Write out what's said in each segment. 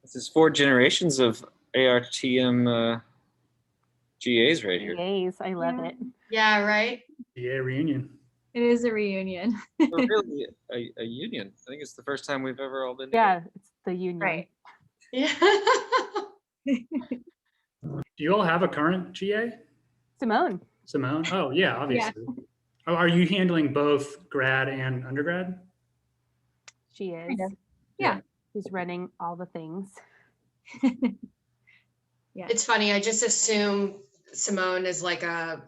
This is 4 generations of ARTM GAs right here. GAs, I love it. Yeah, right? GA reunion. It is a reunion. We're really a union. I think it's the first time we've ever all been Yeah, it's the union. Right. Yeah. Do you all have a current GA? Simone. Simone? Oh, yeah, obviously. Oh, are you handling both grad and undergrad? She is. Kind of. Yeah. She's running all the things. Yeah. It's funny. I just assume Simone is like a,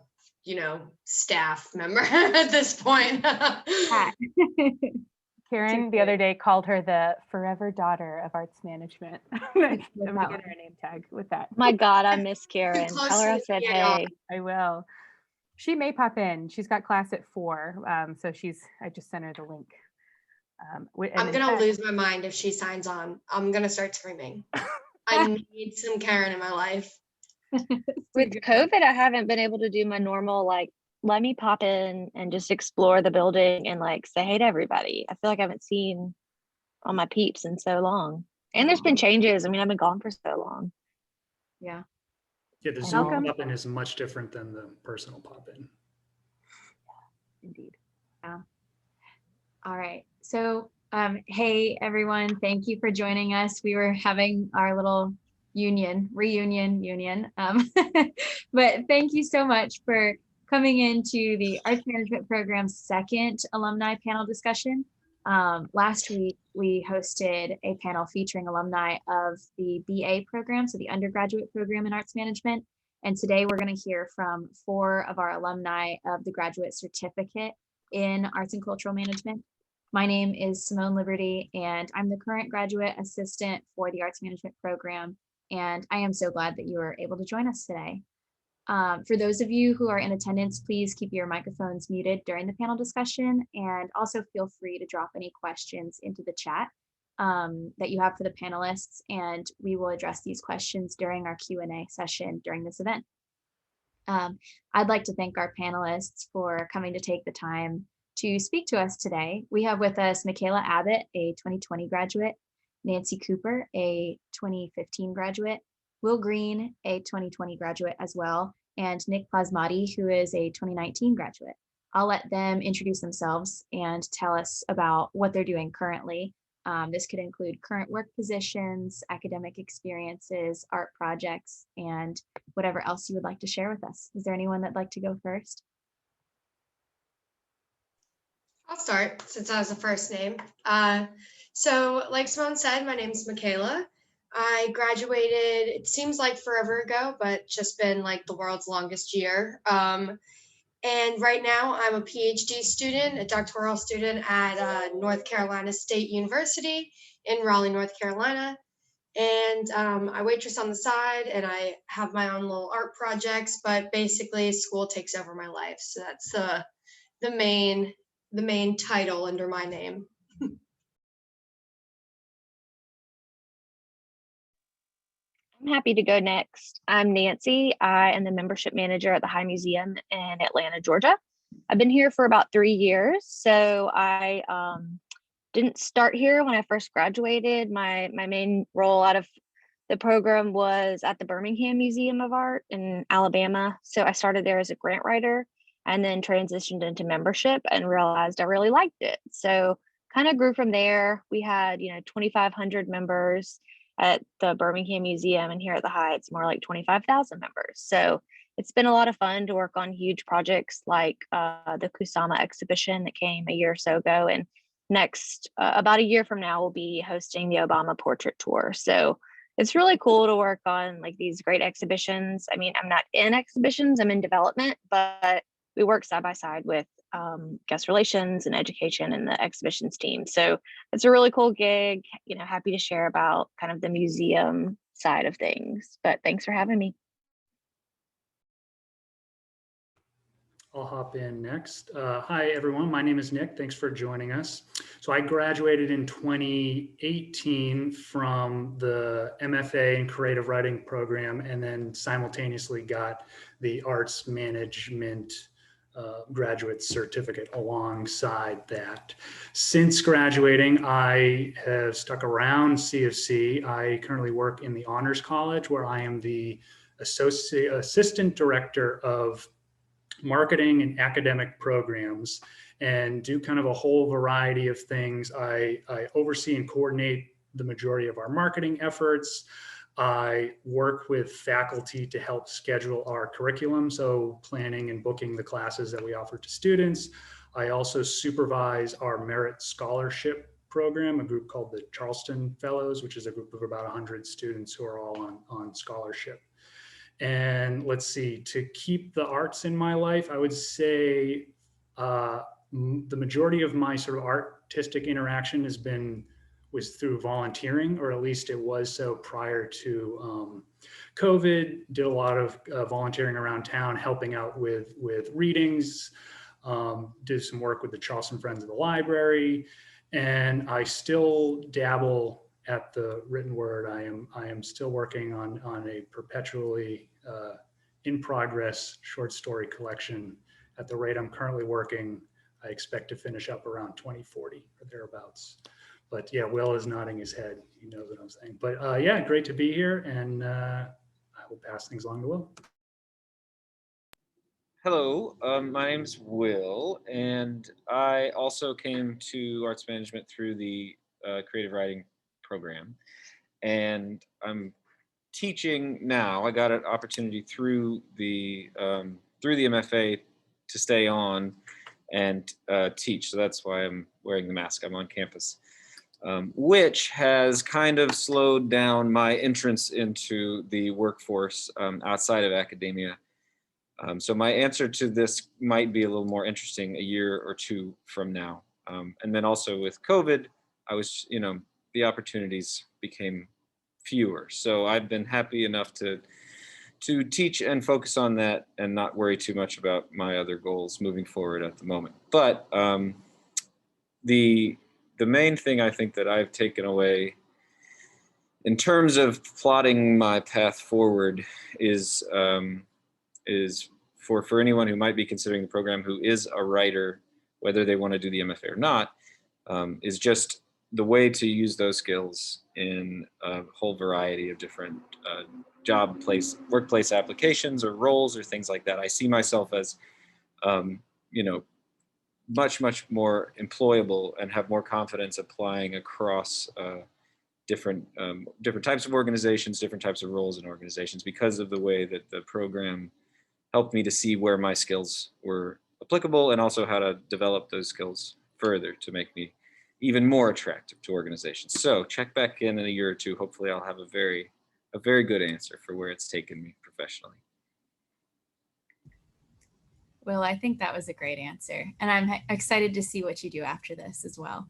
staff member at this point. Karen the other day called her the forever daughter of arts management. I'm gonna get her a name tag with that. My God, I miss Karen. Tell her I said, hey. I will. She may pop in. She's got class at 4. So I just sent her the link. I'm going to lose my mind if she signs on. I'm going to start screaming. I need some Karen in my life. With COVID, I haven't been able to do my normal, let me pop in and just explore the building and say hey to everybody. I feel like I haven't seen all my peeps in so long. And there's been changes. I mean, I've been gone for so long. Yeah. Yeah, the Zoom pop-in is much different than the personal pop-in. Indeed. Yeah. All right. So, hey, everyone. Thank you for joining us. We were having our little reunion. But thank you so much for coming into the Arts Management Program's second alumni panel discussion. Last week, we hosted a panel featuring alumni of the BA program, so the undergraduate program in arts management. And today we're going to hear from 4 of our alumni of the graduate certificate in arts and cultural management. My name is Simone Liberty, and I'm the current graduate assistant for the arts management program. And I am so glad that you were able to join us today. For those of you who are in attendance, please keep your microphones muted during the panel discussion, and also feel free to drop any questions into the chat that you have for the panelists, and we will address these questions during our Q&A session during this event. I'd like to thank our panelists for coming to take the time to speak to us today. We have with us Michaela Abbott, a 2020 graduate, Nancy Cooper, a 2015 graduate, Will Greene, a 2020 graduate as well, and Nick Plasmati, who is a 2019 graduate. I'll let them introduce themselves and tell us about what they're doing currently. This could include current work positions, academic experiences, art projects, and whatever else you would like to share with us. Is there anyone that'd like to go first? I'll start since I was the first name. So like Simone said, my name is Michaela. I graduated, it seems like forever ago, but just been like the world's longest year. And right now I'm a PhD student, a doctoral student at North Carolina State University in Raleigh, North Carolina. And I waitress on the side, and I have my own little art projects, but basically school takes over my life. So that's the main title under my name. I'm happy to go next. I'm Nancy. I am the membership manager at the High Museum in Atlanta, Georgia. I've been here for about 3 years. So I didn't start here when I first graduated. My main role out of the program was at the Birmingham Museum of Art in Alabama. So I started there as a grant writer and then transitioned into membership and realized I really liked it. So kind of grew from there. We had, 2,500 members at the Birmingham Museum, and here at the High, it's more like 25,000 members. So it's been a lot of fun to work on huge projects like the Kusama exhibition that came a year or so ago. And next, about a year from now, we'll be hosting the Obama portrait tour. So it's really cool to work on like these great exhibitions. I mean, I'm not in exhibitions, I'm in development, but we work side by side with guest relations and education and the exhibitions team. So it's a really cool gig, happy to share about kind of the museum side of things, but thanks for having me. I'll hop in next. Hi, everyone. My name is Nick. Thanks for joining us. So I graduated in 2018 from the MFA in Creative Writing program, and then simultaneously got the Arts Management graduate certificate alongside that. Since graduating, I have stuck around CFC. I currently work in the Honors College, where I am the assistant director of marketing and academic programs, and do kind of a whole variety of things. I oversee and coordinate the majority of our marketing efforts. I work with faculty to help schedule our curriculum, so planning and booking the classes that we offer to students. I also supervise our merit scholarship program, a group called the Charleston Fellows, which is a group of about 100 students who are all on scholarship. And let's see, to keep the arts in my life, I would say the majority of my sort of artistic interaction was through volunteering, or at least it was so prior to COVID. Did a lot of volunteering around town, helping out with readings, did some work with the Charleston Friends of the Library, and I still dabble at the written word. I am still working on a perpetually in progress short story collection. At the rate I'm currently working, I expect to finish up around 2040 or thereabouts. But yeah, Will is nodding his head. He knows what I'm saying. But yeah, great to be here, and I will pass things along to Will. Hello, my name's Will, and I also came to arts management through the creative writing program, and I'm teaching now. I got an opportunity through the MFA to stay on and teach, so that's why I'm wearing the mask. I'm on campus. Which has kind of slowed down my entrance into the workforce outside of academia. So my answer to this might be a little more interesting a year or two from now. And then also with COVID, I was, the opportunities became fewer. So I've been happy enough to teach and focus on that and not worry too much about my other goals moving forward at the moment. But the main thing I think that I've taken away in terms of plotting my path forward is for anyone who might be considering the program who is a writer, whether they want to do the MFA or not, is just the way to use those skills in a whole variety of different workplace applications or roles or things like that. I see myself as, much more employable and have more confidence applying across different types of organizations, different types of roles in organizations, because of the way that the program helped me to see where my skills were applicable and also how to develop those skills further to make me even more attractive to organizations. So check back in a year or two. Hopefully I'll have a very good answer for where it's taken me professionally. Well, I think that was a great answer, and I'm excited to see what you do after this as well.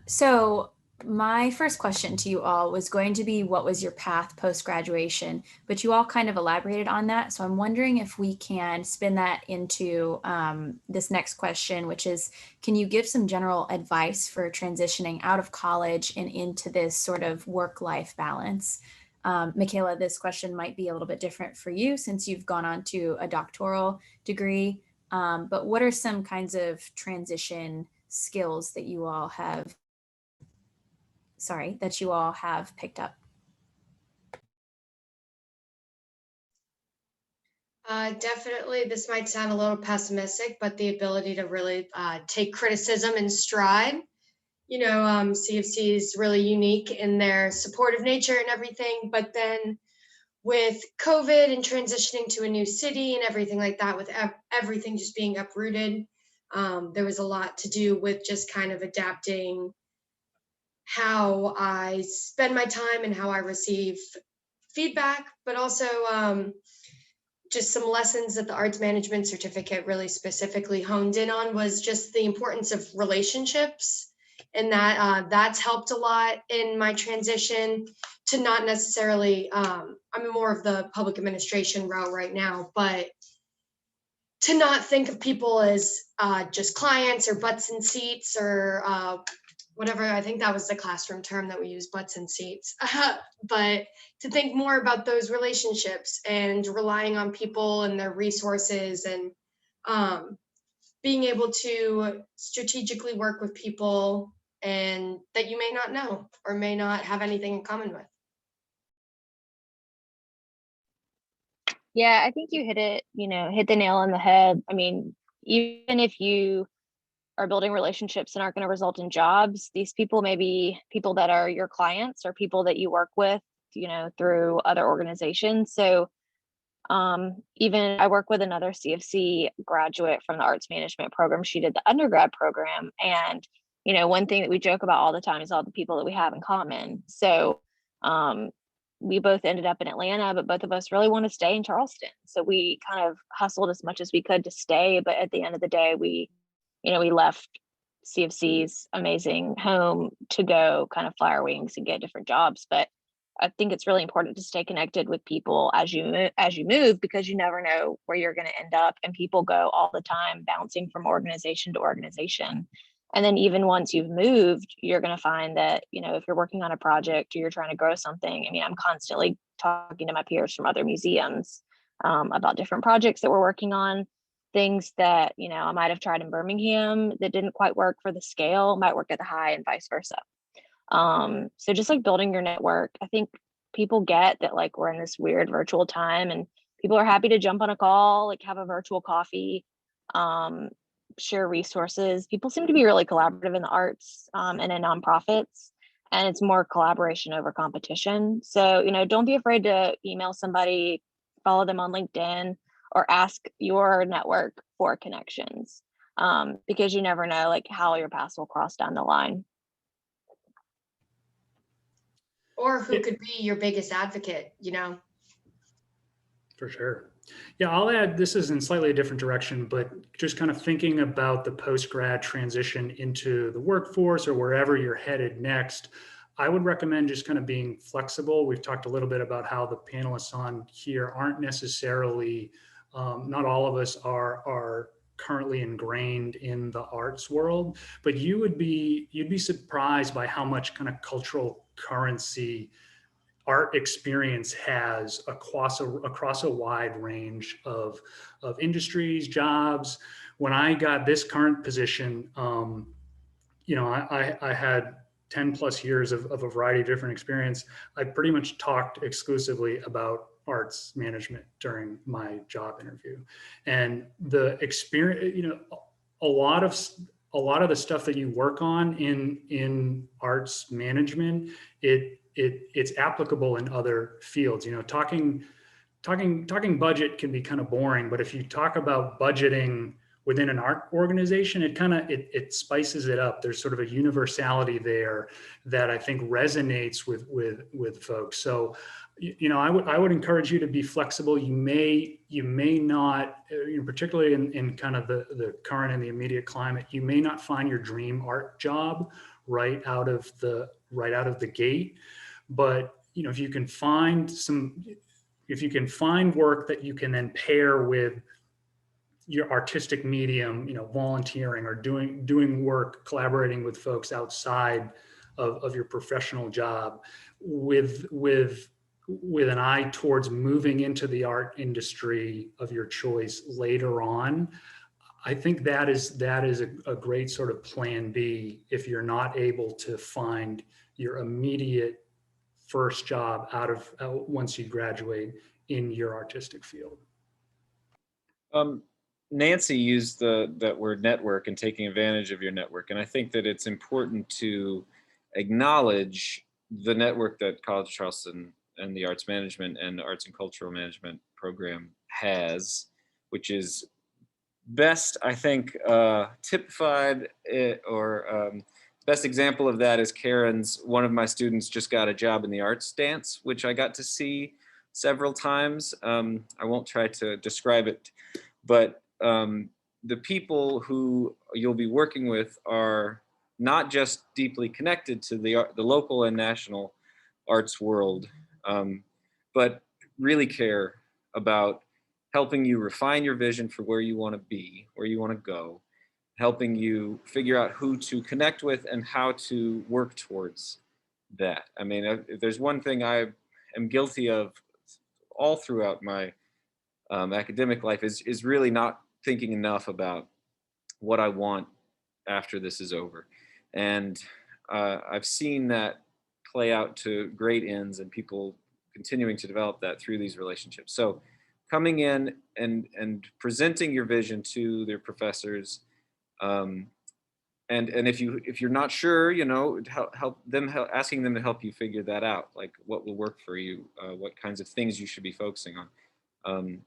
So my first question to you all was going to be, what was your path post-graduation? But you all kind of elaborated on that. So I'm wondering if we can spin that into this next question, which is, can you give some general advice for transitioning out of college and into this sort of work-life balance? Michaela, this question might be a little bit different for you since you've gone on to a doctoral degree, but what are some kinds of transition skills that you all have picked up? Definitely, this might sound a little pessimistic, but the ability to really take criticism in stride. CFC is really unique in their supportive nature and everything, but then with COVID and transitioning to a new city and everything like that, with everything just being uprooted, there was a lot to do with just kind of adapting how I spend my time and how I receive feedback, but also just some lessons that the arts management certificate really specifically honed in on was just the importance of relationships, and that's helped a lot in my transition to not necessarily, I'm more of the public administration route right now, but to not think of people as just clients or butts in seats or whatever. I think that was the classroom term that we use, butts in seats. But to think more about those relationships and relying on people and their resources and being able to strategically work with people and that you may not know or may not have anything in common with. Yeah, I think you hit it, hit the nail on the head. I mean, even if you are building relationships and aren't going to result in jobs, these people may be people that are your clients or people that you work with, through other organizations. So even I work with another CFC graduate from the arts management program. She did the undergrad program. And, one thing that we joke about all the time is all the people that we have in common. So we both ended up in Atlanta, but both of us really want to stay in Charleston. So we kind of hustled as much as we could to stay. But at the end of the day, we left CFC's amazing home to go kind of fly our wings and get different jobs. But I think it's really important to stay connected with people as you move, because you never know where you're going to end up. And people go all the time, bouncing from organization to organization. And then even once you've moved, you're going to find that, if you're working on a project or you're trying to grow something, I mean, I'm constantly talking to my peers from other museums about different projects that we're working on, things that, I might have tried in Birmingham that didn't quite work for the scale, might work at the high and vice versa. So just like building your network, I think people get that like we're in this weird virtual time and people are happy to jump on a call, like have a virtual coffee, share resources. People seem to be really collaborative in the arts and in nonprofits, and it's more collaboration over competition. So, don't be afraid to email somebody, follow them on LinkedIn, or ask your network for connections, because you never know like how your paths will cross down the line. Or who could be your biggest advocate, For sure. Yeah, I'll add, this is in slightly a different direction, but just kind of thinking about the post-grad transition into the workforce or wherever you're headed next, I would recommend just kind of being flexible. We've talked a little bit about how the panelists on here aren't necessarily, not all of us are currently ingrained in the arts world, but you'd be surprised by how much kind of cultural currency art experience has across a wide range of industries, jobs. When I got this current position, I had 10 plus years of a variety of different experience. I pretty much talked exclusively about arts management during my job interview, and the experience, a lot of the stuff that you work on in arts management, it's applicable in other fields. Talking budget can be kind of boring, but if you talk about budgeting within an art organization, it spices it up. There's sort of a universality there that I think resonates with folks. So, I would encourage you to be flexible. You may not, particularly in kind of the current and the immediate climate, you may not find your dream art job right out of the gate. But if you can find work that you can then pair with your artistic medium, volunteering or doing work, collaborating with folks outside of your professional job, with an eye towards moving into the art industry of your choice later on, I think that is a great sort of plan B if you're not able to find your immediate first job once you graduate in your artistic field. Nancy used that word network and taking advantage of your network. And I think that it's important to acknowledge the network that College of Charleston and the arts management and arts and cultural management program has, which is best, I think, typified best example of that is Karen's. One of my students just got a job in the arts dance, which I got to see several times. I won't try to describe it, but the people who you'll be working with are not just deeply connected to the local and national arts world, but really care about helping you refine your vision for where you want to be, where you want to go, helping you figure out who to connect with and how to work towards that. I mean, if there's one thing I am guilty of all throughout my academic life is really not thinking enough about what I want after this is over. And I've seen that play out to great ends and people continuing to develop that through these relationships. So coming in and presenting your vision to their professors, and if you're not sure, asking them to help you figure that out, like what will work for you, what kinds of things you should be focusing on.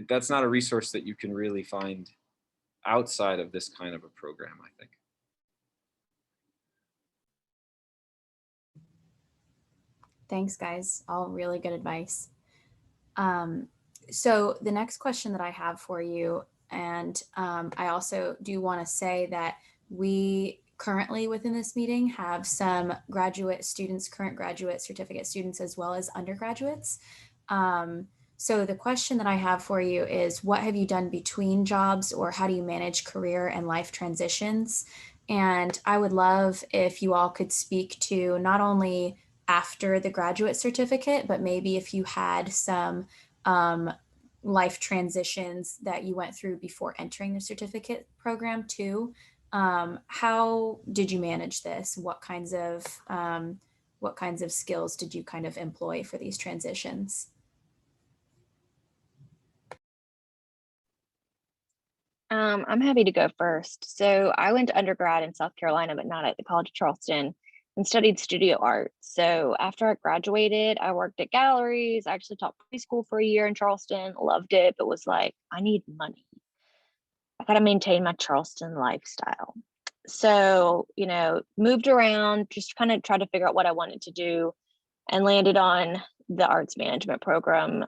That's not a resource that you can really find outside of this kind of a program, I think. Thanks, guys. All really good advice. So the next question that I have for you, and I also do want to say that we currently within this meeting have some graduate students, current graduate certificate students, as well as undergraduates. So the question that I have for you is, what have you done between jobs, or how do you manage career and life transitions? And I would love if you all could speak to not only after the graduate certificate, but maybe if you had some life transitions that you went through before entering the certificate program too. How did you manage this? What kinds of skills did you kind of employ for these transitions? I'm happy to go first. So I went to undergrad in South Carolina, but not at the College of Charleston, and studied studio art. So after I graduated, I worked at galleries. I actually taught preschool for a year in Charleston, loved it, but was like, I need money. I got to maintain my Charleston lifestyle. So, moved around, just kind of tried to figure out what I wanted to do, and landed on the arts management program,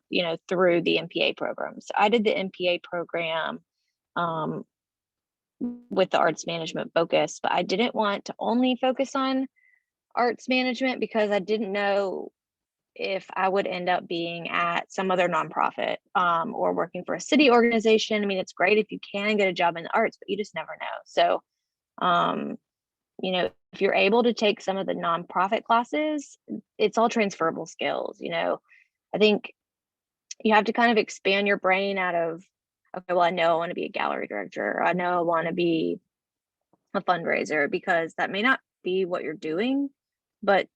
through the MPA program. So I did the MPA program with the arts management focus, but I didn't want to only focus on arts management because I didn't know if I would end up being at some other nonprofit or working for a city organization. I mean, it's great if you can get a job in the arts, but you just never know. So, if you're able to take some of the nonprofit classes, it's all transferable skills. I think you have to kind of expand your brain out of, okay, well, I know I want to be a gallery director, or I know I want to be a fundraiser, because that may not be what you're doing, but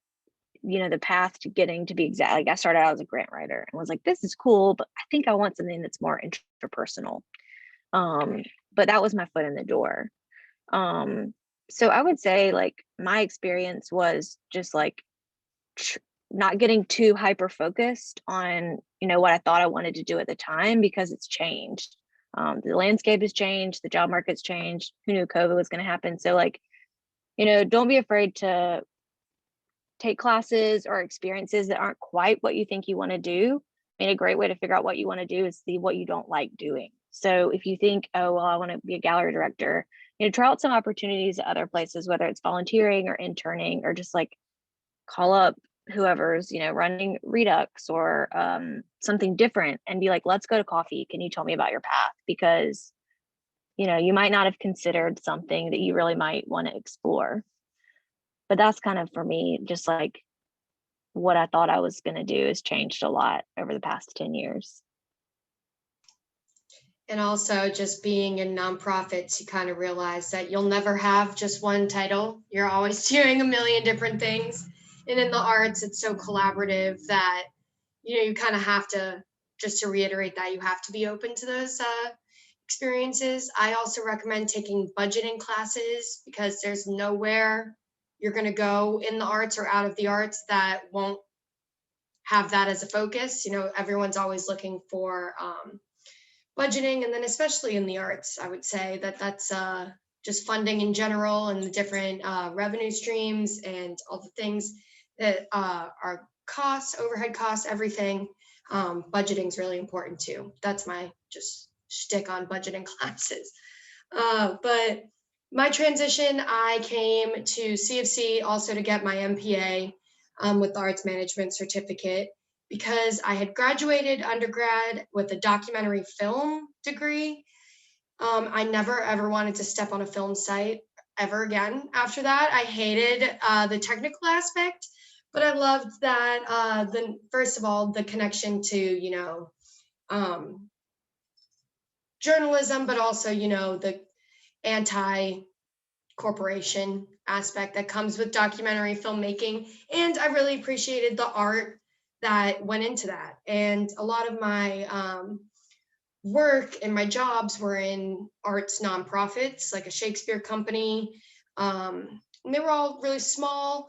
the path to getting to be exact. Like, I started out as a grant writer and was like, this is cool, but I think I want something that's more interpersonal. But that was my foot in the door. So I would say, like, my experience was just like not getting too hyper focused on, what I thought I wanted to do at the time, because it's changed. The landscape has changed, the job market's changed. Who knew COVID was going to happen? So, like, don't be afraid to take classes or experiences that aren't quite what you think you want to do. I mean, a great way to figure out what you want to do is see what you don't like doing. So if you think, oh, well, I want to be a gallery director, try out some opportunities at other places, whether it's volunteering or interning, or just like call up whoever's, running Redux or something different, and be like, let's go to coffee. Can you tell me about your path? Because, you might not have considered something that you really might want to explore. But that's kind of, for me, just like what I thought I was going to do has changed a lot over the past 10 years. And also, just being in nonprofits, you kind of realize that you'll never have just one title. You're always doing a million different things. And in the arts, it's so collaborative that, you kind of have to, just to reiterate that, you have to be open to those experiences. I also recommend taking budgeting classes, because there's nowhere you're going to go in the arts or out of the arts that won't have that as a focus. Everyone's always looking for budgeting. And then especially in the arts, I would say that that's just funding in general, and the different revenue streams and all the things that are costs, overhead costs, everything. Budgeting is really important too. That's my just shtick on budgeting classes. But my transition, I came to CFC also to get my MPA with the arts management certificate, because I had graduated undergrad with a documentary film degree. I never ever wanted to step on a film site ever again after that. I hated the technical aspect, but I loved that, first of all, the connection to, journalism, but also, you know, the anti-corporation aspect that comes with documentary filmmaking. And I really appreciated the art that went into that. And a lot of my work and my jobs were in arts nonprofits, like a Shakespeare company. And they were all really small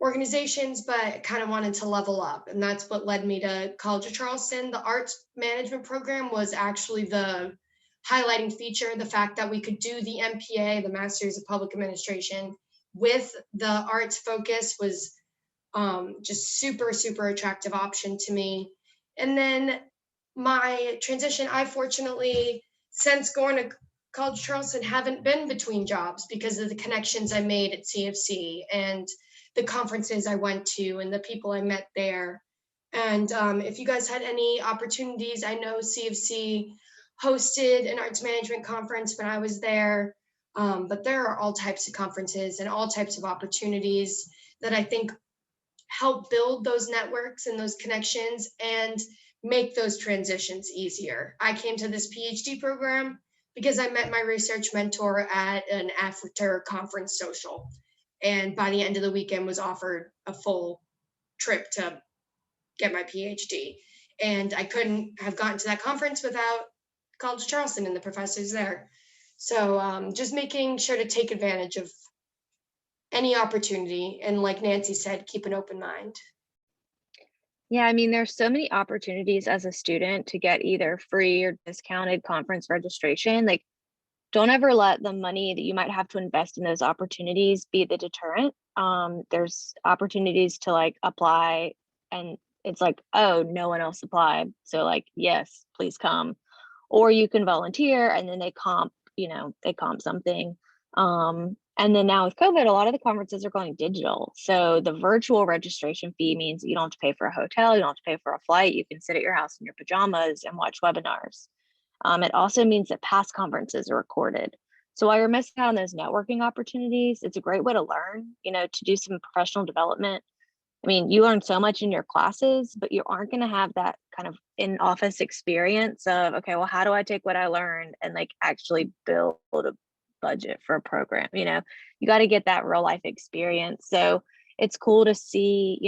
organizations, but kind of wanted to level up. And that's what led me to College of Charleston. The arts management program was actually the highlighting feature, the fact that we could do the MPA, the Masters of Public Administration, with the arts focus was just super, super attractive option to me. And then my transition, I fortunately, since going to College of Charleston, haven't been between jobs because of the connections I made at CFC and the conferences I went to and the people I met there. And if you guys had any opportunities, I know CFC hosted an arts management conference when I was there, but there are all types of conferences and all types of opportunities that I think help build those networks and those connections and make those transitions easier. I came to this PhD program because I met my research mentor at an after conference social. And by the end of the weekend was offered a full trip to get my PhD. And I couldn't have gotten to that conference without College of Charleston and the professors there. So just making sure to take advantage of any opportunity. And like Nancy said, keep an open mind. Yeah, I mean, there's so many opportunities as a student to get either free or discounted conference registration. Like, don't ever let the money that you might have to invest in those opportunities be the deterrent. There's opportunities to like apply and it's like, oh, no one else applied. So like, yes, please come. Or you can volunteer and then they comp, they comp something. And then now with COVID, a lot of the conferences are going digital. So the virtual registration fee means you don't have to pay for a hotel, you don't have to pay for a flight. You can sit at your house in your pajamas and watch webinars. It also means that past conferences are recorded. So while you're missing out on those networking opportunities, it's a great way to learn, to do some professional development. I mean, you learn so much in your classes, but you aren't going to have that kind of in-office experience of, okay, well, how do I take what I learned and like actually build a budget for a program? You got to get that real life experience. So it's cool to see,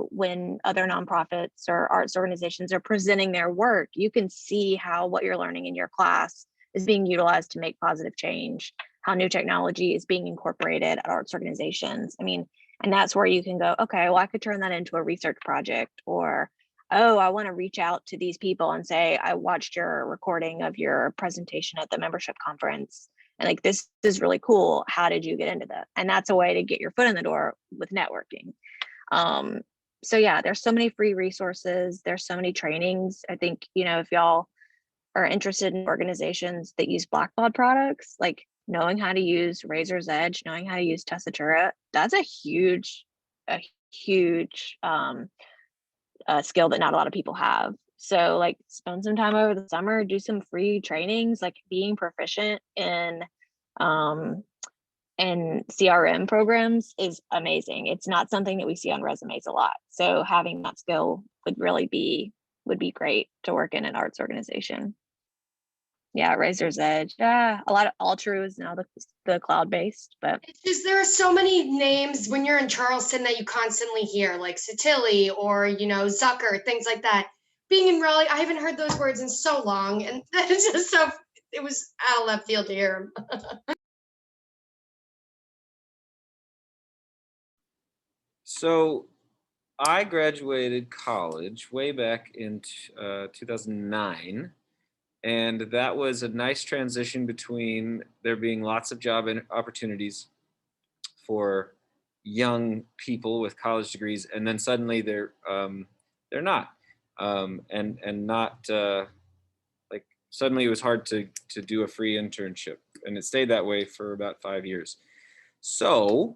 when other nonprofits or arts organizations are presenting their work, you can see how what you're learning in your class is being utilized to make positive change, how new technology is being incorporated at arts organizations. I mean, and that's where you can go, okay, well, I could turn that into a research project, or, oh, I want to reach out to these people and say, I watched your recording of your presentation at the membership conference. And like, this is really cool. How did you get into that? And that's a way to get your foot in the door with networking. So yeah, there's so many free resources. There's so many trainings. I think, if y'all are interested in organizations that use Blackbaud products, like knowing how to use Razor's Edge, knowing how to use Tessitura, that's a huge skill that not a lot of people have. So like spend some time over the summer, do some free trainings, like being proficient in CRM programs is amazing. It's not something that we see on resumes a lot. So having that skill would be great to work in an arts organization. Yeah, Razor's Edge. Yeah, a lot of Altru is now the cloud-based, but it's just there are so many names when you're in Charleston that you constantly hear, like Satili or Zucker, things like that. Being in Raleigh, I haven't heard those words in so long, and it's just it was out of left field to hear them. So I graduated college way back in 2009. And that was a nice transition between there being lots of job opportunities for young people with college degrees, and then suddenly they're not, and not like suddenly it was hard to do a free internship, and it stayed that way for about 5 years. So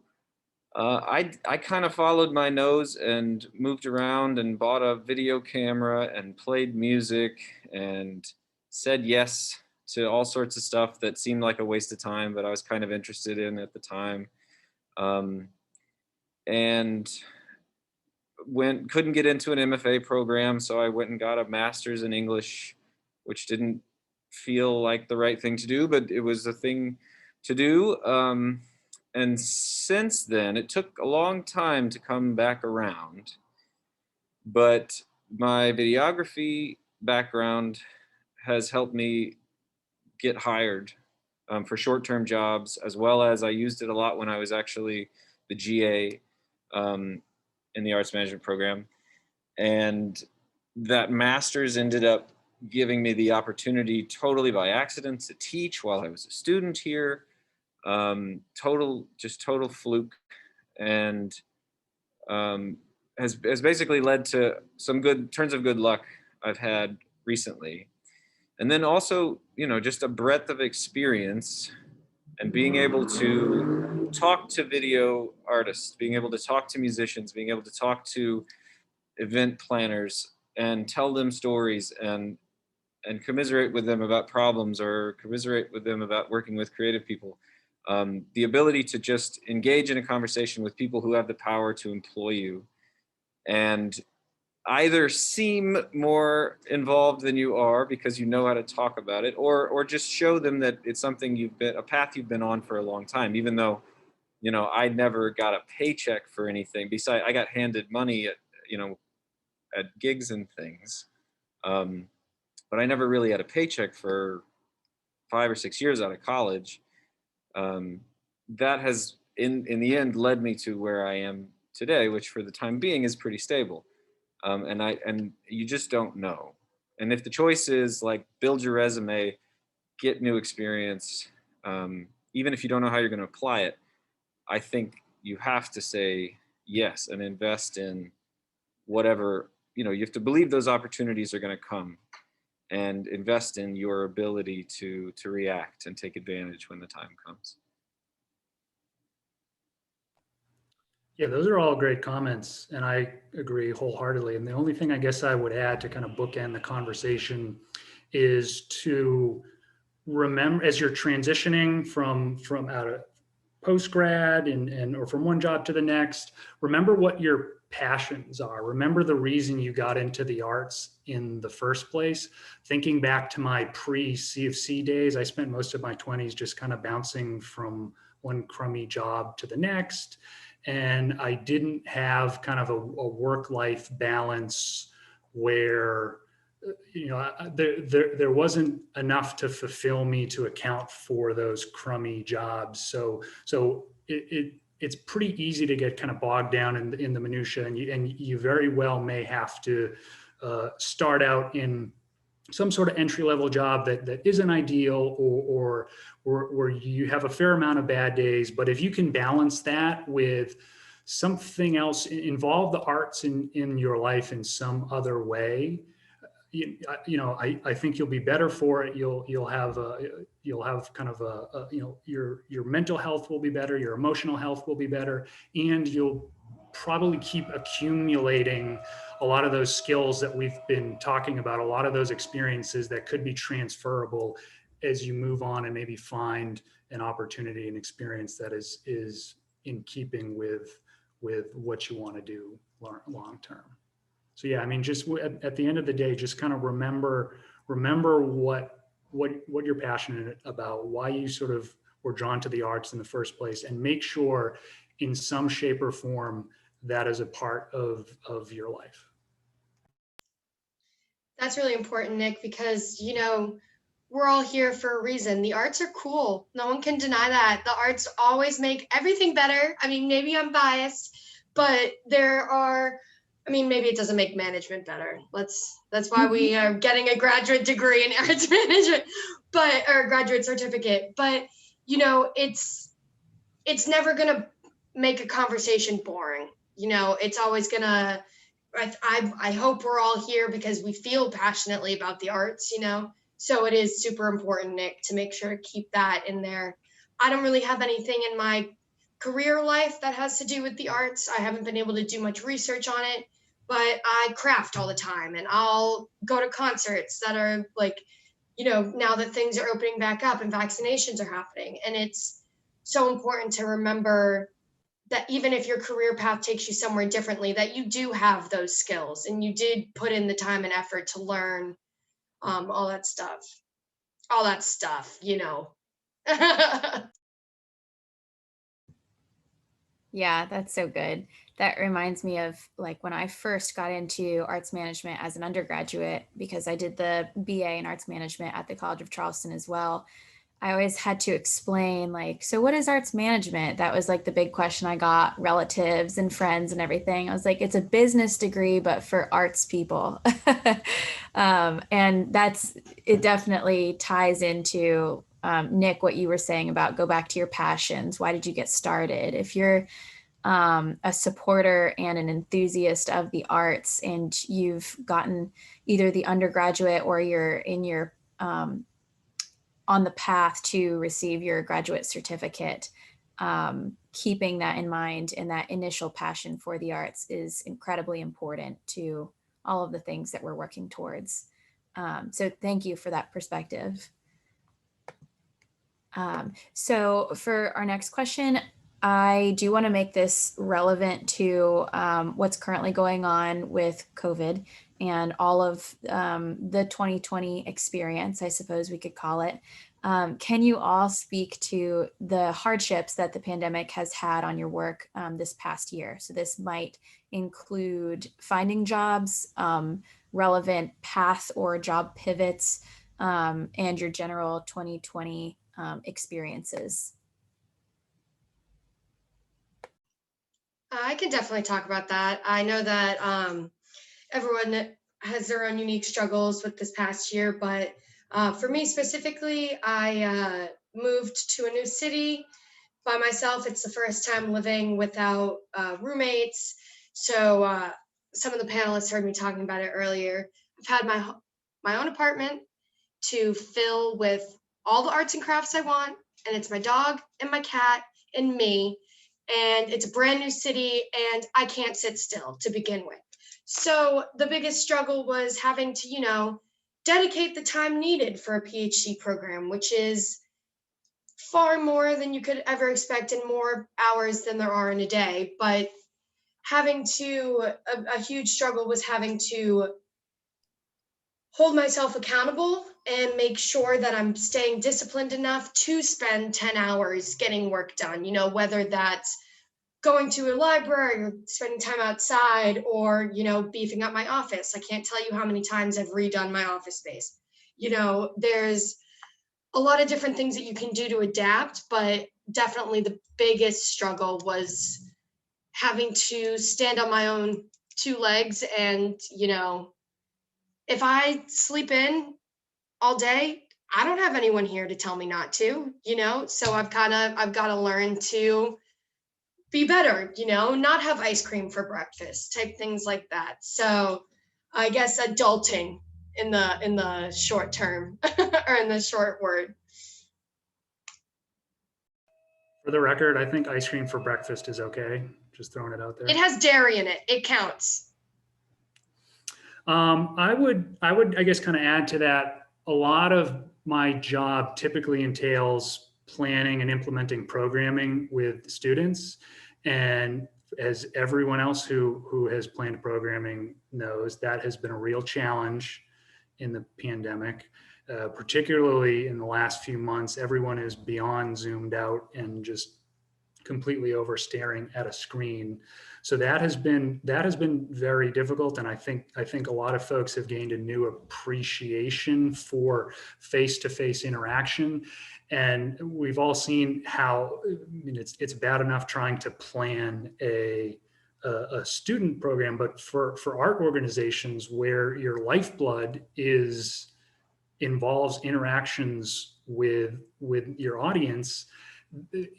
I kind of followed my nose and moved around and bought a video camera and played music and said yes to all sorts of stuff that seemed like a waste of time, but I was kind of interested in at the time. And couldn't get into an MFA program, so I went and got a master's in English, which didn't feel like the right thing to do, but it was a thing to do. And since then, it took a long time to come back around, but my videography background has helped me get hired for short-term jobs, as well as I used it a lot when I was actually the GA in the arts management program. And that master's ended up giving me the opportunity, totally by accident, to teach while I was a student here. Total fluke, and has basically led to some good turns of good luck I've had recently. And then also, just a breadth of experience and being able to talk to video artists, being able to talk to musicians, being able to talk to event planners and tell them stories and commiserate with them about problems or commiserate with them about working with creative people. The ability to just engage in a conversation with people who have the power to employ you and either seem more involved than you are because you know how to talk about it, or just show them that it's something a path you've been on for a long time, even though, I never got a paycheck for anything. Besides, I got handed money at gigs and things. But I never really had a paycheck for 5 or 6 years out of college. That has, in the end, led me to where I am today, which for the time being is pretty stable. And you just don't know. And if the choice is like build your resume, get new experience, even if you don't know how you're going to apply it, I think you have to say yes and invest in whatever, you have to believe those opportunities are going to come and invest in your ability to react and take advantage when the time comes. Yeah, those are all great comments, and I agree wholeheartedly. And the only thing I guess I would add to kind of bookend the conversation is to remember, as you're transitioning from out of post-grad and or from one job to the next, remember what your passions are. Remember the reason you got into the arts in the first place. Thinking back to my pre-CFC days, I spent most of my 20s just kind of bouncing from one crummy job to the next. And I didn't have kind of a work-life balance where, there wasn't enough to fulfill me to account for those crummy jobs. So it's pretty easy to get kind of bogged down in the minutia, and you very well may have to start out in some sort of entry-level job that isn't ideal, or you have a fair amount of bad days. But if you can balance that with something else, involve the arts in your life in some other way, I think you'll be better for it. You'll have kind of your mental health will be better, your emotional health will be better, and you'll probably keep accumulating a lot of those skills that we've been talking about, a lot of those experiences that could be transferable as you move on and maybe find an opportunity and experience that is in keeping with what you want to do long term. So yeah, I mean, just at the end of the day, just kind of remember what you're passionate about, why you sort of were drawn to the arts in the first place, and make sure in some shape or form that is a part of your life. That's really important, Nick, because, we're all here for a reason. The arts are cool. No one can deny that. The arts always make everything better. I mean, maybe I'm biased, but maybe it doesn't make management better. That's why we are getting a graduate degree in arts management, or a graduate certificate. But, it's never going to make a conversation boring. It's always going to, I hope we're all here because we feel passionately about the arts, So it is super important, Nick, to make sure to keep that in there. I don't really have anything in my career life that has to do with the arts. I haven't been able to do much research on it, but I craft all the time, and I'll go to concerts that are like, now that things are opening back up and vaccinations are happening. And it's so important to remember that even if your career path takes you somewhere differently, that you do have those skills and you did put in the time and effort to learn all that stuff. all that stuff, you know. Yeah, that's so good. That reminds me of like when I first got into arts management as an undergraduate, because I did the BA in arts management at the College of Charleston as well. I always had to explain, like, so what is arts management? That was like the big question I got, relatives and friends and everything. I was like, it's a business degree, but for arts people. And it definitely ties into, Nick, what you were saying about go back to your passions. Why did you get started? If you're a supporter and an enthusiast of the arts, and you've gotten either the undergraduate or you're in your on the path to receive your graduate certificate, keeping that in mind and that initial passion for the arts is incredibly important to all of the things that we're working towards. So thank you for that perspective. So for our next question, I do want to make this relevant to what's currently going on with COVID and all of the 2020 experience, I suppose we could call it. Can you all speak to the hardships that the pandemic has had on your work this past year? So this might include finding jobs, relevant path or job pivots, and your general 2020 experiences. I can definitely talk about that. I know that everyone has their own unique struggles with this past year, but for me specifically, I moved to a new city by myself. It's the first time living without roommates. So some of the panelists heard me talking about it earlier. I've had my own apartment to fill with all the arts and crafts I want, and it's my dog and my cat and me, and it's a brand new city, and I can't sit still to begin with. So the biggest struggle was having to, you know, dedicate the time needed for a PhD program, which is far more than you could ever expect and more hours than there are in a day. But a huge struggle was having to hold myself accountable and make sure that I'm staying disciplined enough to spend 10 hours getting work done, you know, whether that's going to a library or spending time outside or, you know, beefing up my office. I can't tell you how many times I've redone my office space. You know, there's a lot of different things that you can do to adapt, but definitely the biggest struggle was having to stand on my own two legs. And, you know, if I sleep in all day, I don't have anyone here to tell me not to, you know? So I've got to learn to be better, you know, not have ice cream for breakfast, type things like that. So I guess adulting in the short term or in the short word. For the record, I think ice cream for breakfast is okay. Just throwing it out there. It has dairy in it. It counts. I would, I guess, kind of add to that. A lot of my job typically entails planning and implementing programming with students. And as everyone else who has planned programming knows, that has been a real challenge in the pandemic. Particularly in the last few months, everyone is beyond zoomed out and just completely over staring at a screen. So that has been very difficult. And I think a lot of folks have gained a new appreciation for face-to-face interaction. And we've all seen how, I mean, it's bad enough trying to plan a student program, but for art organizations where your lifeblood involves interactions with your audience,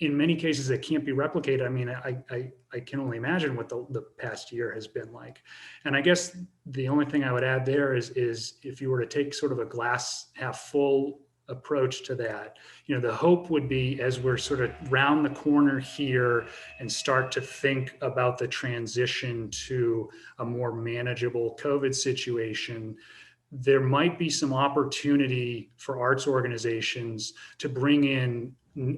in many cases it can't be replicated. I mean, I can only imagine what the past year has been like. And I guess the only thing I would add there is if you were to take sort of a glass half full approach to that, you know, the hope would be, as we're sort of round the corner here and start to think about the transition to a more manageable COVID situation, there might be some opportunity for arts organizations to bring in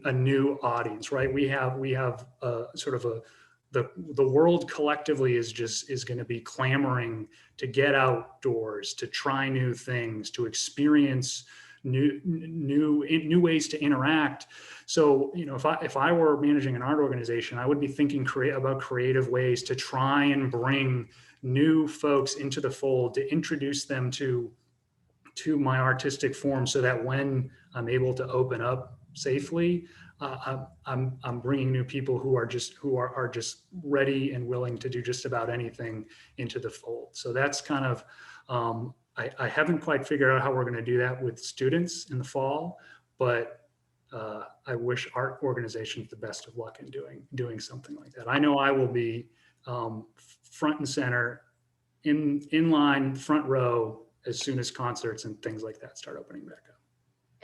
a new audience, right? We have sort of the world collectively is going to be clamoring to get outdoors, to try new things, to experience new ways to interact. So, if I were managing an art organization, I would be thinking about creative ways to try and bring new folks into the fold, to introduce them to my artistic form, so that when I'm able to open up safely, I'm bringing new people who are just ready and willing to do just about anything into the fold. So that's kind of, I haven't quite figured out how we're going to do that with students in the fall, but I wish art organizations the best of luck in doing something like that. I know I will be front and center, in line, front row, as soon as concerts and things like that start opening back up.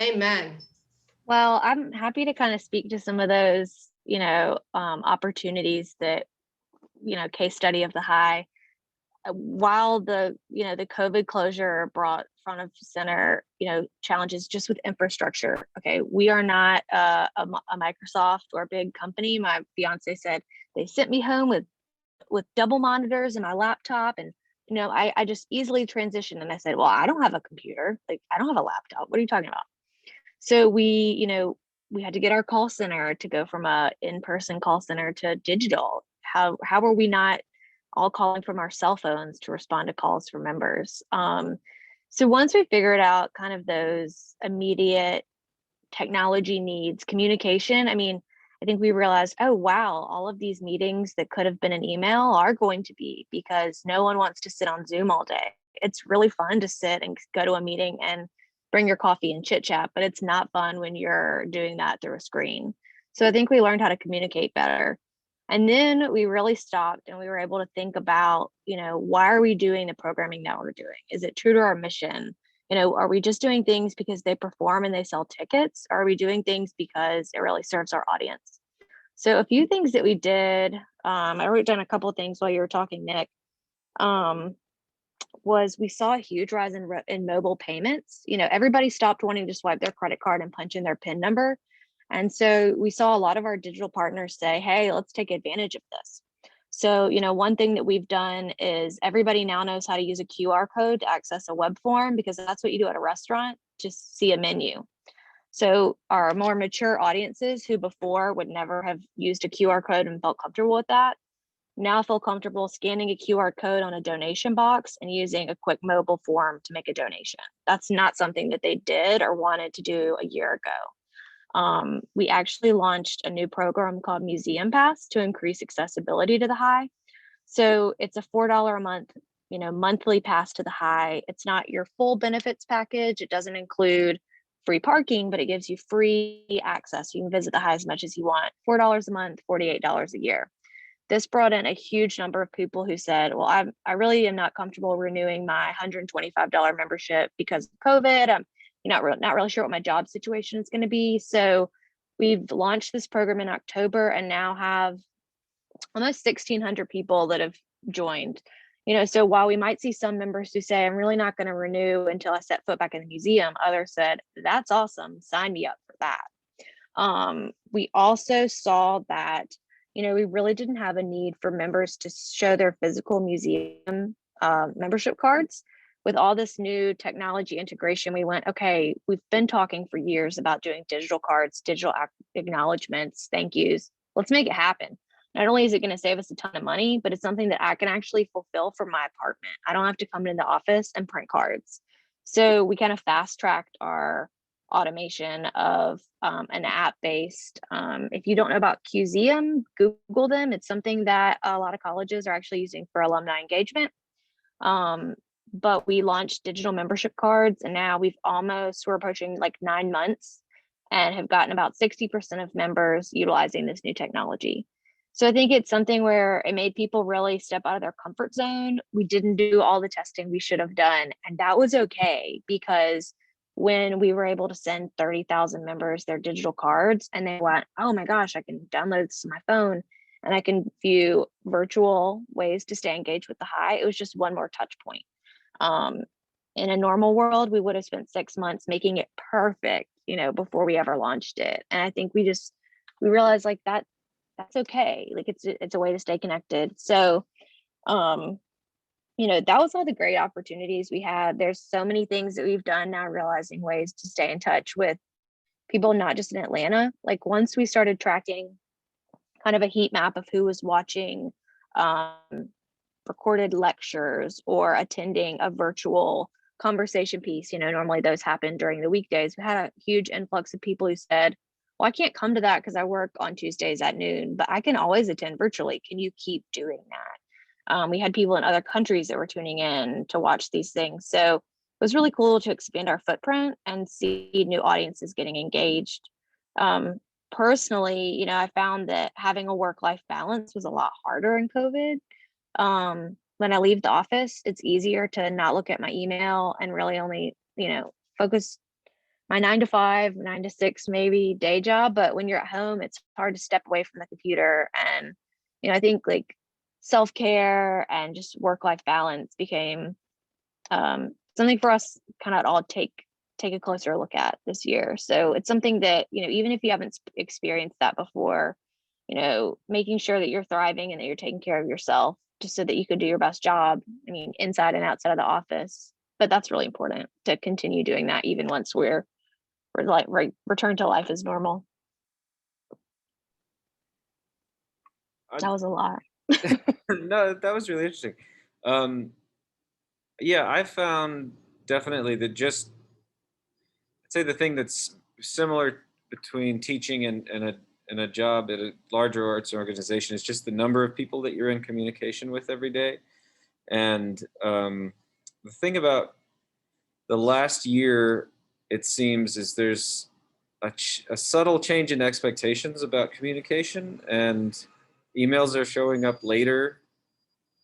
Amen. Well, I'm happy to kind of speak to some of those, opportunities that, case study of the high. While the COVID closure brought front of center, challenges just with infrastructure. Okay, we are not a Microsoft or a big company. My fiance said they sent me home with double monitors and my laptop, and I just easily transitioned, and I said, well, I don't have a computer, like I don't have a laptop. What are you talking about? So we had to get our call center to go from a in-person call center to digital. How were we not all calling from our cell phones to respond to calls from members? So once we figured out kind of those immediate technology needs, communication, I think we realized, oh, wow, all of these meetings that could have been an email are going to be, because no one wants to sit on Zoom all day. It's really fun to sit and go to a meeting and bring your coffee and chit chat, but it's not fun when you're doing that through a screen. So I think we learned how to communicate better. And then we really stopped and we were able to think about, why are we doing the programming that we're doing? Is it true to our mission? Are we just doing things because they perform and they sell tickets? Or are we doing things because it really serves our audience? So a few things that we did, I wrote down a couple of things while you were talking, Nick, was we saw a huge rise in mobile payments. Everybody stopped wanting to swipe their credit card and punch in their PIN number. And so we saw a lot of our digital partners say, hey, let's take advantage of this. So, one thing that we've done is everybody now knows how to use a QR code to access a web form, because that's what you do at a restaurant, just see a menu. So our more mature audiences who before would never have used a QR code and felt comfortable with that, now feel comfortable scanning a QR code on a donation box and using a quick mobile form to make a donation. That's not something that they did or wanted to do a year ago. We actually launched a new program called Museum Pass to increase accessibility to the high. So it's a $4 a month, monthly pass to the high. It's not your full benefits package. It doesn't include free parking, but it gives you free access. You can visit the high as much as you want. $4 a month, $48 a year. This brought in a huge number of people who said, well, I really am not comfortable renewing my $125 membership because of COVID. I'm not really sure what my job situation is going to be. So we've launched this program in October and now have almost 1,600 people that have joined. So while we might see some members who say, I'm really not going to renew until I set foot back in the museum, others said, that's awesome, sign me up for that. We also saw that, we really didn't have a need for members to show their physical museum membership cards. With all this new technology integration, we went, okay, we've been talking for years about doing digital cards, digital acknowledgements, thank yous. Let's make it happen. Not only is it going to save us a ton of money, but it's something that I can actually fulfill from my apartment. I don't have to come into the office and print cards. So we kind of fast tracked our automation of an app-based. If you don't know about Museum, Google them. It's something that a lot of colleges are actually using for alumni engagement. But we launched digital membership cards, and now we're approaching like 9 months and have gotten about 60% of members utilizing this new technology. So I think it's something where it made people really step out of their comfort zone. We didn't do all the testing we should have done, and that was okay, because when we were able to send 30,000 members their digital cards and they went, oh my gosh, I can download this to my phone and I can view virtual ways to stay engaged with the high, it was just one more touch point. In a normal world, we would have spent 6 months making it perfect, before we ever launched it. And I think we realized like that's okay. Like it's a way to stay connected. So, that was all the great opportunities we had. There's so many things that we've done now, realizing ways to stay in touch with people, not just in Atlanta. Like once we started tracking kind of a heat map of who was watching recorded lectures or attending a virtual conversation piece, normally those happen during the weekdays. We had a huge influx of people who said, well, I can't come to that because I work on Tuesdays at noon, but I can always attend virtually. Can you keep doing that? We had people in other countries that were tuning in to watch these things. So it was really cool to expand our footprint and see new audiences getting engaged. Personally, I found that having a work-life balance was a lot harder in COVID. When I leave the office, it's easier to not look at my email and really only, focus my 9 to 5, 9 to 6, maybe day job. But when you're at home, it's hard to step away from the computer. And, I think like self-care and just work-life balance became something for us kind of all take a closer look at this year. So it's something that, even if you haven't experienced that before, making sure that you're thriving and that you're taking care of yourself just so that you could do your best job, inside and outside of the office. But that's really important to continue doing that even once we're like return to life as normal. That was a lot. No, that was really interesting. Yeah, I found definitely that just, I'd say the thing that's similar between teaching and a job at a larger arts organization is just the number of people that you're in communication with every day. And the thing about the last year, it seems, is there's a subtle change in expectations about communication, and emails are showing up later,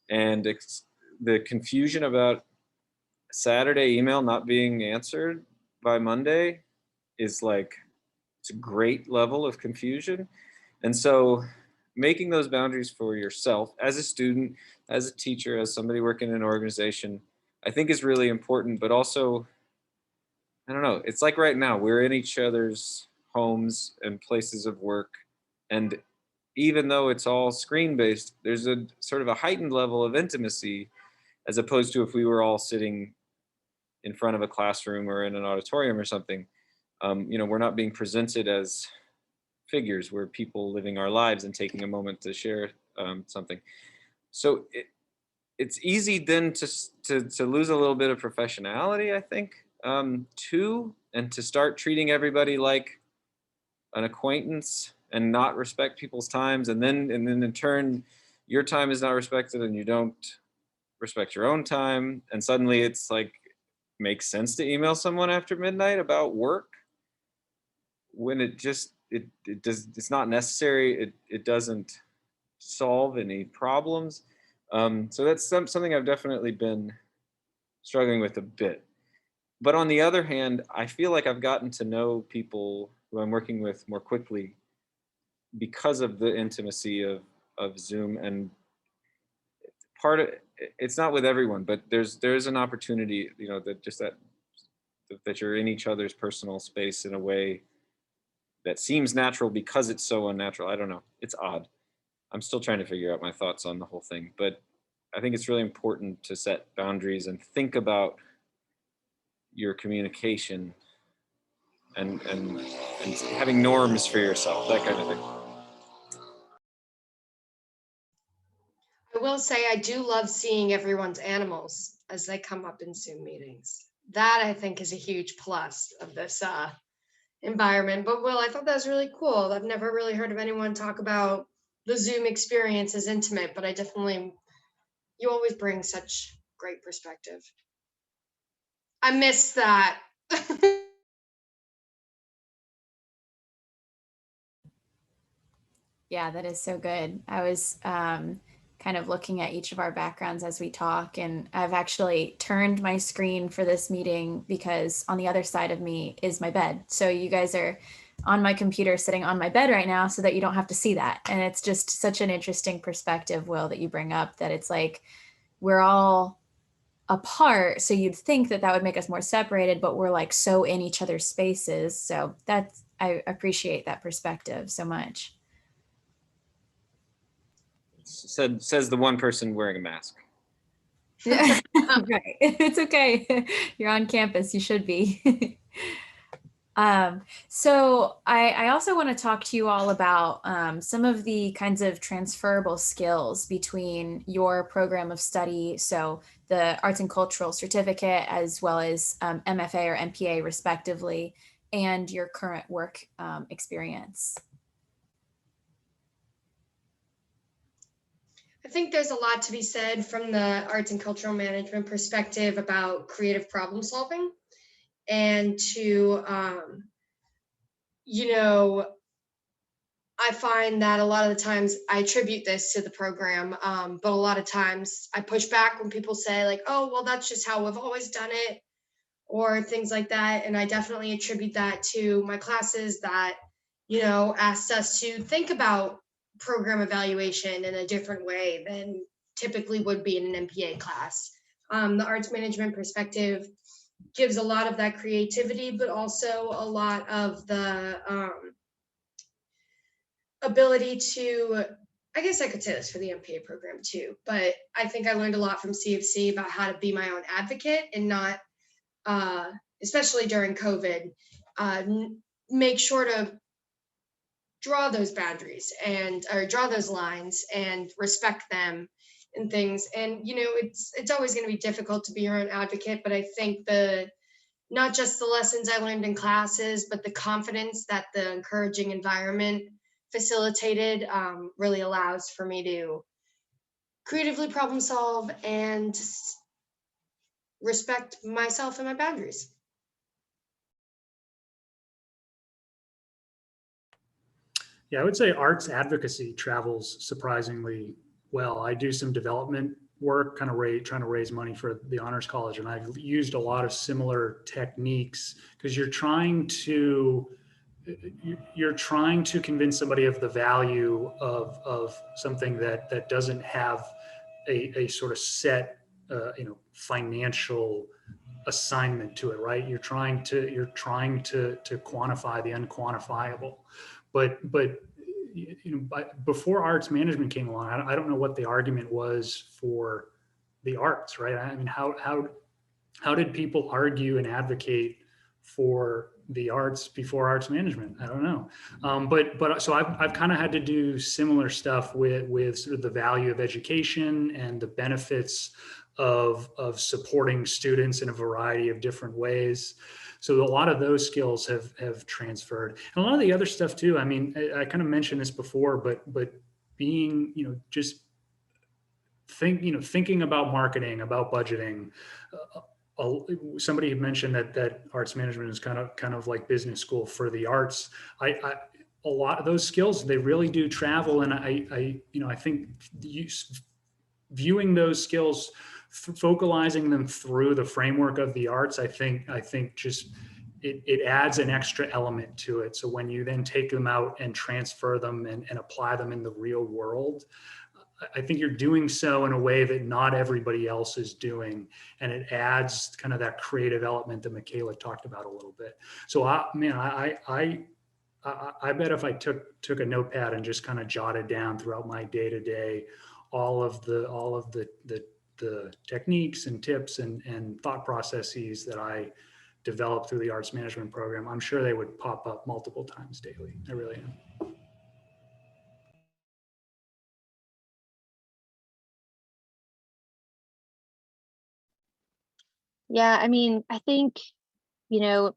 and the confusion about Saturday email not being answered by Monday is like, it's a great level of confusion. And so making those boundaries for yourself as a student, as a teacher, as somebody working in an organization, I think is really important. But also, I don't know, it's like right now we're in each other's homes and places of work, and even though it's all screen based, there's a sort of a heightened level of intimacy as opposed to if we were all sitting in front of a classroom or in an auditorium or something. We're not being presented as figures. We're people living our lives and taking a moment to share something. So it's easy then to lose a little bit of professionality, I think, too, and to start treating everybody like an acquaintance and not respect people's times. And then in turn, your time is not respected and you don't respect your own time. And suddenly it's like, makes sense to email someone after midnight about work when it's not necessary. It doesn't solve any problems. So that's something I've definitely been struggling with a bit. But on the other hand, I feel like I've gotten to know people who I'm working with more quickly because of the intimacy of Zoom. And part of it's not with everyone, but there's an opportunity, that you're in each other's personal space in a way that seems natural because it's so unnatural. I don't know. It's odd. I'm still trying to figure out my thoughts on the whole thing, but I think it's really important to set boundaries and think about your communication and having norms for yourself, that kind of thing. I will say I do love seeing everyone's animals as they come up in Zoom meetings. That I think is a huge plus of this environment. But Will, I thought that was really cool. I've never really heard of anyone talk about the Zoom experience as intimate, but you always bring such great perspective. I miss that. Yeah, that is so good. I was kind of looking at each of our backgrounds as we talk, and I've actually turned my screen for this meeting because on the other side of me is my bed. So you guys are on my computer sitting on my bed right now so that you don't have to see that. And it's just such an interesting perspective, Will, that you bring up, that it's like we're all apart. So you'd think that that would make us more separated, but we're like so in each other's spaces. So I appreciate that perspective so much. Says the one person wearing a mask. Yeah, right. It's okay. You're on campus. You should be. So I also want to talk to you all about some of the kinds of transferable skills between your program of study, so the Arts and Cultural Certificate, as well as MFA or MPA respectively, and your current work experience. I think there's a lot to be said from the arts and cultural management perspective about creative problem solving, and to, I find that a lot of the times I attribute this to the program, but a lot of times I push back when people say like, oh, well, that's just how we've always done it, or things like that. And I definitely attribute that to my classes that, asked us to think about program evaluation in a different way than typically would be in an MPA class. The arts management perspective gives a lot of that creativity, but also a lot of the ability to, I guess I could say this for the MPA program too, but I think I learned a lot from CFC about how to be my own advocate and not, especially during COVID, make sure to draw those boundaries or draw those lines and respect them and things. And, it's always going to be difficult to be your own advocate, but I think not just the lessons I learned in classes, but the confidence that the encouraging environment facilitated really allows for me to creatively problem solve and respect myself and my boundaries. Yeah, I would say arts advocacy travels surprisingly well. I do some development work, kind of trying to raise money for the Honors College, and I've used a lot of similar techniques because you're trying to convince somebody of the value of something that doesn't have a sort of set financial assignment to it, right? You're trying to quantify the unquantifiable, but before arts management came along, I don't know what the argument was for the arts, right? I mean, how did people argue and advocate for the arts before arts management? I don't know. But so I've kind of had to do similar stuff with sort of the value of education and the benefits of supporting students in a variety of different ways. So a lot of those skills have transferred, and a lot of the other stuff too. I mean, I kind of mentioned this before, but being, just thinking about marketing, about budgeting. Somebody had mentioned that arts management is kind of like business school for the arts. A lot of those skills, they really do travel, and I think viewing those skills, focalizing them through the framework of the arts, I think just it adds an extra element to it. So when you then take them out and transfer them and apply them in the real world, I think you're doing so in a way that not everybody else is doing, and it adds kind of that creative element that Michaela talked about a little bit. So I bet if I took a notepad and just kind of jotted down throughout my day-to-day all of the techniques and tips and thought processes that I developed through the arts management program, I'm sure they would pop up multiple times daily. I really am. Yeah, I mean, I think,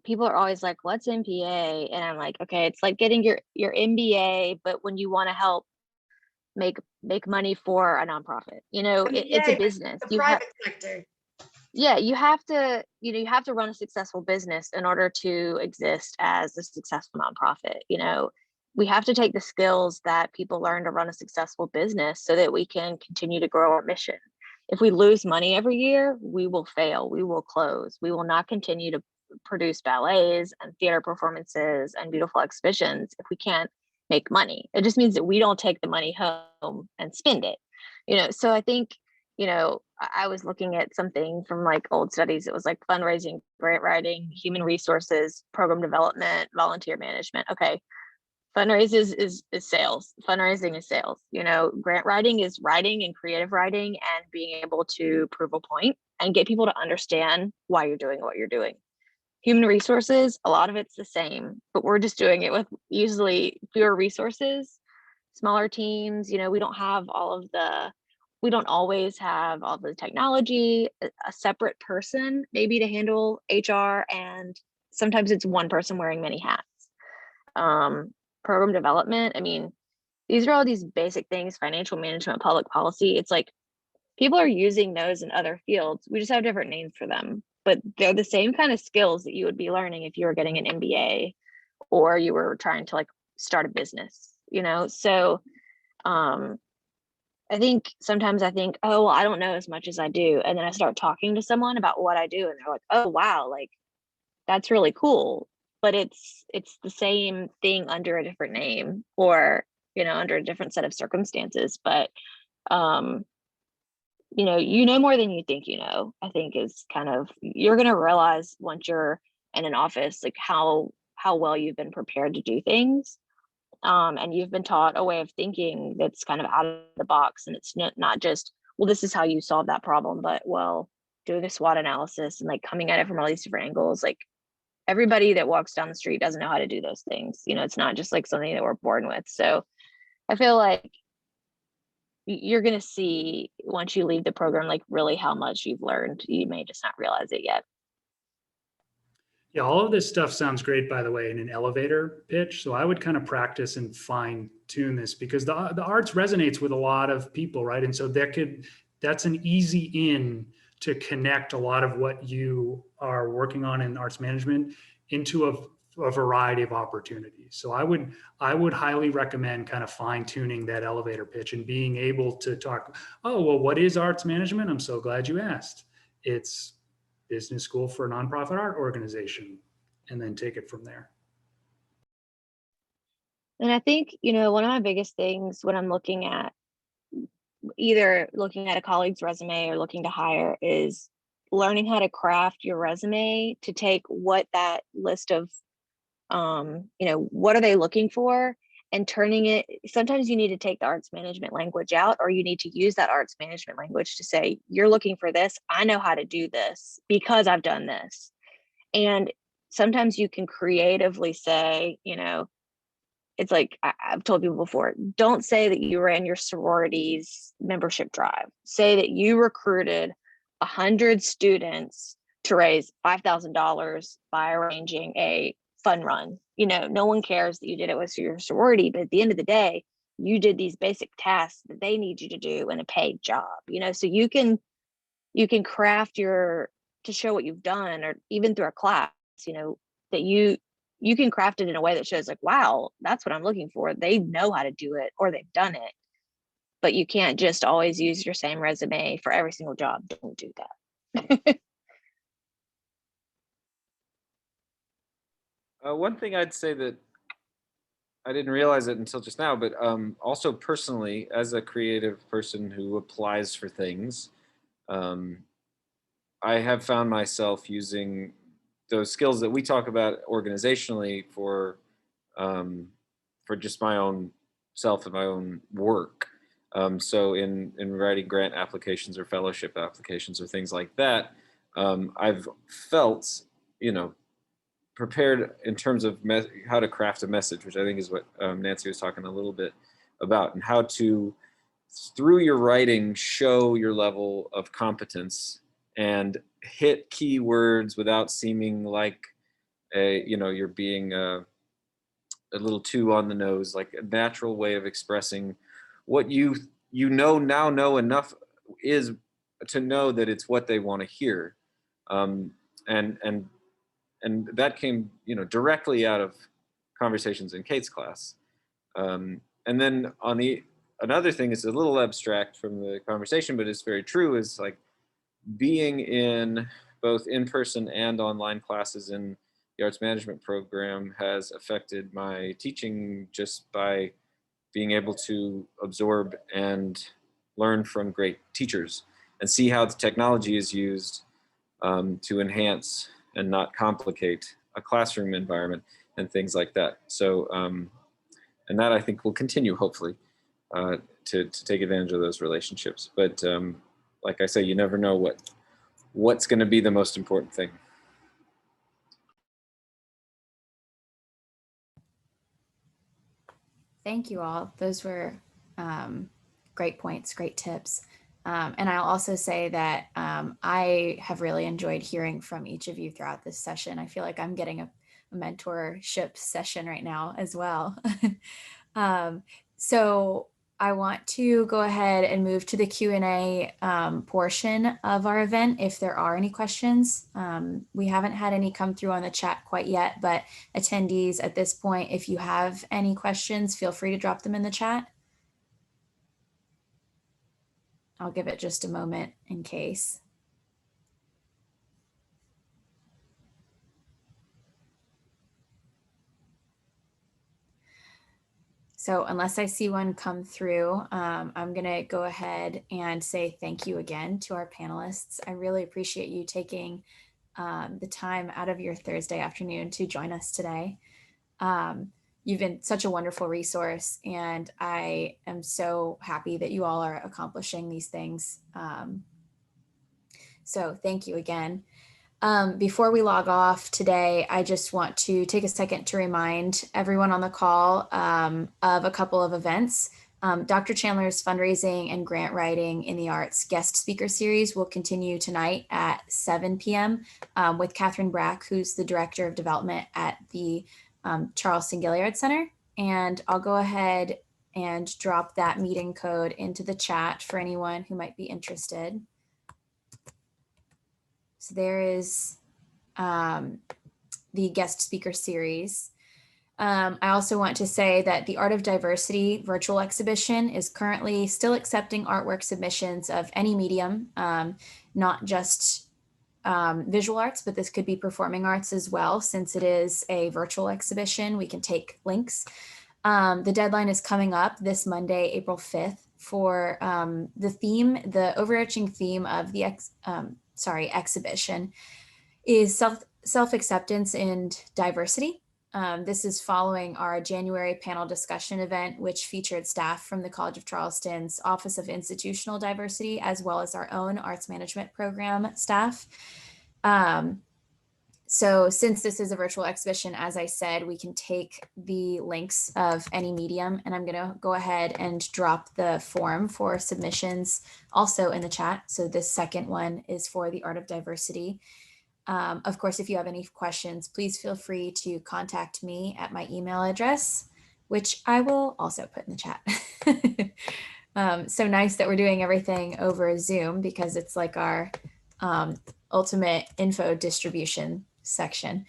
people are always like, what's MPA? And I'm like, okay, it's like getting your MBA, but when you want to help make money for a nonprofit, it's a business. The private sector. Yeah, you have to run a successful business in order to exist as a successful nonprofit. We have to take the skills that people learn to run a successful business so that we can continue to grow our mission. If we lose money every year, we will fail, we will close, we will not continue to produce ballets and theater performances and beautiful exhibitions if we can't make money. It just means that we don't take the money home and spend it. So I think, I was looking at something from like old studies. It was like fundraising, grant writing, human resources, program development, volunteer management. Okay, Fundraising is sales. Fundraising is sales. You know, grant writing is writing and creative writing and being able to prove a point and get people to understand why you're doing what you're doing. Human resources, a lot of it's the same, but we're just doing it with usually fewer resources, smaller teams. You know, we don't always have all the technology, a separate person maybe to handle HR, and sometimes it's one person wearing many hats. Program development, I mean, these are all these basic things, financial management, public policy. It's like people are using those in other fields. We just have different names for them, but they're the same kind of skills that you would be learning if you were getting an MBA or you were trying to like start a business, you know? So I think sometimes I think, oh, well, I don't know as much as I do. And then I start talking to someone about what I do and they're like, oh, wow, like that's really cool. But it's the same thing under a different name or, you know, under a different set of circumstances. But, you know more than you think, you know, I think is kind of, you're going to realize once you're in an office, like how well you've been prepared to do things. And you've been taught a way of thinking that's kind of out of the box. And it's not just, well, this is how you solve that problem, but well, doing a SWOT analysis and like coming at it from all these different angles, like everybody that walks down the street doesn't know how to do those things. You know, it's not just like something that we're born with. So I feel like you're going to see once you leave the program, like really how much you've learned. You may just not realize it yet. Yeah, all of this stuff sounds great, by the way, in an elevator pitch. So I would kind of practice and fine tune this because the arts resonates with a lot of people, right? And so that's an easy in to connect a lot of what you are working on in arts management into a variety of opportunities. So I would highly recommend kind of fine tuning that elevator pitch and being able to talk, oh, well, what is arts management? I'm so glad you asked. It's business school for a nonprofit art organization, and then take it from there. And I think, you know, one of my biggest things when I'm looking at either looking at a colleague's resume or looking to hire is learning how to craft your resume to take what that list of, you know, what are they looking for and turning it. Sometimes you need to take the arts management language out, or you need to use that arts management language to say, you're looking for this. I know how to do this because I've done this. And sometimes you can creatively say, you know, it's like I've told people before, don't say that you ran your sorority's membership drive. Say that you recruited 100 students to raise $5,000 by arranging a fun run. You know, no one cares that you did it with your sorority, but at the end of the day, you did these basic tasks that they need you to do in a paid job, you know, so you can craft to show what you've done, or even through a class, you know, that you can craft it in a way that shows like, wow, that's what I'm looking for. They know how to do it or they've done it. But you can't just always use your same resume for every single job. Don't do that. One thing I'd say that I didn't realize it until just now, but also personally, as a creative person who applies for things, I have found myself using those skills that we talk about organizationally for just my own self and my own work. So in writing grant applications or fellowship applications or things like that, I've felt, you know, prepared in terms of how to craft a message, which I think is what Nancy was talking a little bit about, and how to, through your writing, show your level of competence and hit keywords without seeming like you're being a little too on the nose, like a natural way of expressing what you know enough is to know that it's what they want to hear. And that came, you know, directly out of conversations in Kate's class. And then another thing is a little abstract from the conversation, but it's very true, is like being in both in-person and online classes in the arts management program has affected my teaching just by being able to absorb and learn from great teachers and see how the technology is used to enhance and not complicate a classroom environment and things like that. So and that I think will continue, hopefully, to take advantage of those relationships. But like I say, you never know what's going to be the most important thing. Thank you all. Those were great points, great tips. And I'll also say that I have really enjoyed hearing from each of you throughout this session. I feel like I'm getting a mentorship session right now as well. So I want to go ahead and move to the Q&A portion of our event if there are any questions. We haven't had any come through on the chat quite yet, but attendees at this point, if you have any questions, feel free to drop them in the chat. I'll give it just a moment in case. So unless I see one come through, I'm going to go ahead and say thank you again to our panelists. I really appreciate you taking the time out of your Thursday afternoon to join us today. You've been such a wonderful resource, and I am so happy that you all are accomplishing these things. So thank you again. Before we log off today, I just want to take a second to remind everyone on the call of a couple of events. Dr. Chandler's fundraising and grant writing in the arts guest speaker series will continue tonight at 7 p.m. With Catherine Brack, who's the Director of Development at the Charleston Gilliard Center. And I'll go ahead and drop that meeting code into the chat for anyone who might be interested. So there is the guest speaker series. I also want to say that the Art of Diversity virtual exhibition is currently still accepting artwork submissions of any medium, not just visual arts, but this could be performing arts as well. Since it is a virtual exhibition, we can take links. The deadline is coming up this Monday, April 5th for the overarching theme of the exhibition is self-acceptance and diversity. This is following our January panel discussion event, which featured staff from the College of Charleston's Office of Institutional Diversity, as well as our own arts management program staff. So since this is a virtual exhibition, as I said, we can take the links of any medium, and I'm going to go ahead and drop the form for submissions also in the chat. So this second one is for the Art of Diversity. Of course, if you have any questions, please feel free to contact me at my email address, which I will also put in the chat. So nice that we're doing everything over Zoom because it's like our ultimate info distribution section.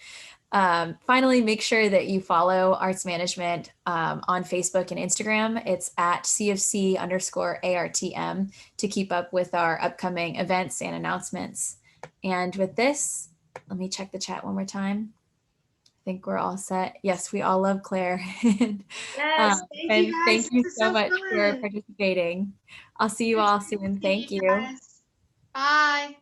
Finally, make sure that you follow Arts Management on Facebook and Instagram. It's at CFC_ARTM to keep up with our upcoming events and announcements. And with this, let me check the chat one more time. I think we're all set. Yes, we all love Claire. Yes, thank you guys. Thank you so much fun. for participating. I'll see you all soon. Thank you. Guys. Bye.